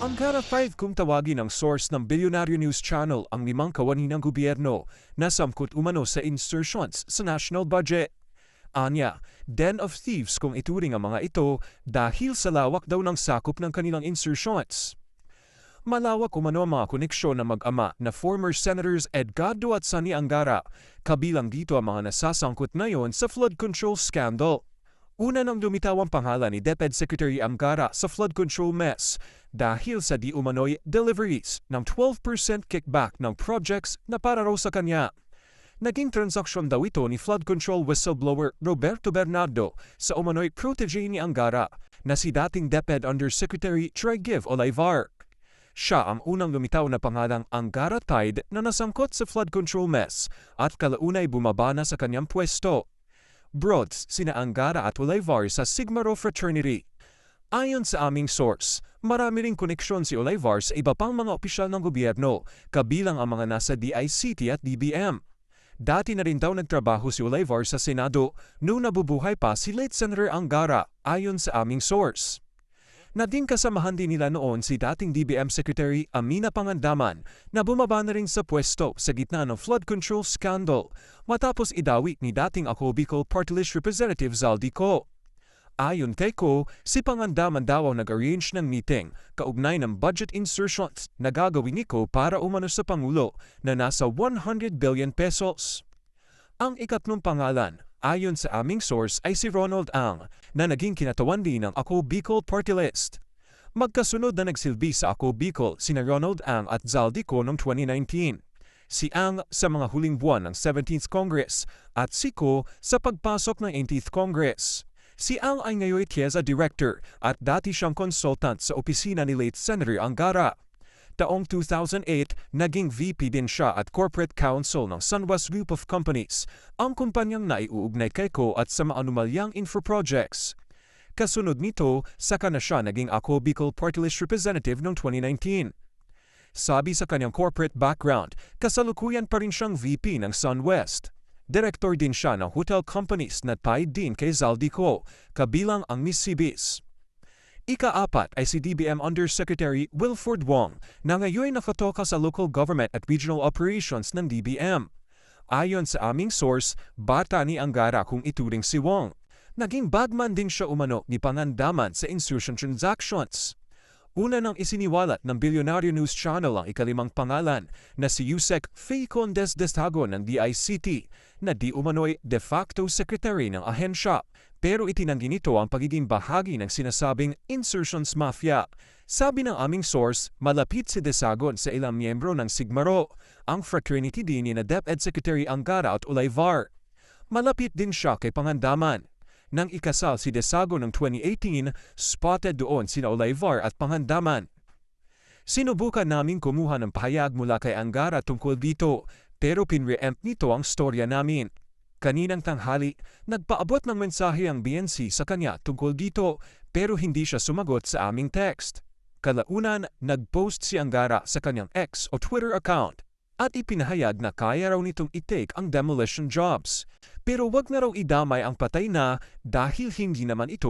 Ang Gara 5 kung tawagin ang source ng Bilyonaryo News Channel ang 5 kawani ng gobyerno na samkot umano sa insertions sa national budget. Anya, den of thieves kung ituring ang mga ito dahil sa lawak daw ng sakop ng kanilang insertions. Malawak umano ang mga koneksyon ng mag-ama na former Senators Edgardo at Sonny Angara, kabilang dito ang mga nasasangkot ngayon sa flood control scandal. Una nang lumitaw ang pangalan ni DepEd Secretary Angara sa flood control mess dahil sa di umano'y deliveries ng 12% kickback ng projects na para raw sa kanya. Naging transaksyon daw ito ni flood control whistleblower Roberto Bernardo sa umano'y protege ni Angara na si dating DepEd Undersecretary Troy Olivar. Siya ang unang lumitaw na pangalang Angara Tide na nasangkot sa flood control mess at kalaunay bumaba na sa kanyang pwesto. Broads sina Angara at Olivar sa Sigma Rho fraternity. Ayon sa aming source, marami ring koneksyon si Olivar sa iba pang mga opisyal ng gobyerno, kabilang ang mga nasa DICT at DBM. Dati na rin daw nagtrabaho si Olivar sa Senado noong nabubuhay pa si late Senator Angara, ayon sa aming source. Naging kasamahan din nila noon si dating DBM Secretary Amina Pangandaman na bumaba na rin sa pwesto sa gitna ng flood control scandal matapos idawi ni dating Ako Bicol Party List Representative Zaldi Co. Ayon kay Co, si Pangandaman daw ang nag-arrange ng meeting kaugnay ng budget insertions na gagawin ni Co para umano sa Pangulo na nasa 100 billion pesos. Ang ikatlong pangalan, ayon sa aming source ay si Ronald Ang na naging kinatawan din ng Ako Bicol Party List. Magkasunod na nagsilbi sa Ako Bicol sina Ronald Ang at Zaldi Co noong 2019. Si Ang sa mga huling buwan ng 17th Congress at si Co sa pagpasok ng 18th Congress. Si Ang ay ngayon TIEZA Director at dati siyang consultant sa opisina ni late Senator Angara. Taong 2008, naging VP din siya at Corporate Counsel ng Sunwest Group of Companies, ang kumpanyang naiuugnay kay Co at sa maanumalyang info projects. Kasunod nito, saka na siya naging Ako Bicol Party List Representative noong 2019. Sabi sa kanyang corporate background, kasalukuyan pa rin siyang VP ng Sunwest. Director din siya ng hotel companies na tied din kay Zaldi Co, kabilang ang Miss Cibis. Ika-apat ay si DBM Undersecretary Wilford Wong na ngayon nakatoka sa local government at regional operations ng DBM. Ayon sa aming source, bata ni Angara kung ituring si Wong. Naging bagman din siya umano ni Pangandaman sa insertion transactions. Una nang isiniwalat ng Bilyonaryo News Channel ang ikalimang pangalan na si Yusek Faye Condes Destagon ng DICT na di umano'y de facto secretary ng ahensya pero itinanggi nito ang pagiging bahagi ng sinasabing insertions mafia. Sabi ng aming source, malapit si Desagon sa ilang miyembro ng Sigma Rho, ang fraternity din ni na DepEd Secretary Angara at Olivar. Malapit din siya kay Pangandaman. Nang ikasal si Desagon noong 2018, spotted doon sina Olivar at Pangandaman. Sinubukan naming kumuha ng pahayag mula kay Angara tungkol dito, pero pinre-empt nito ang storya namin. Kaninang tanghali, nagpaabot ng mensahe ang BNC sa kanya tungkol dito, pero hindi siya sumagot sa aming text. Kalaunan, nag-post si Angara sa kanyang X o Twitter account at ipinahayag na kaya raw nitong i-take ang demolition jobs. Pero wag na raw idamay ang patay na dahil hindi naman ito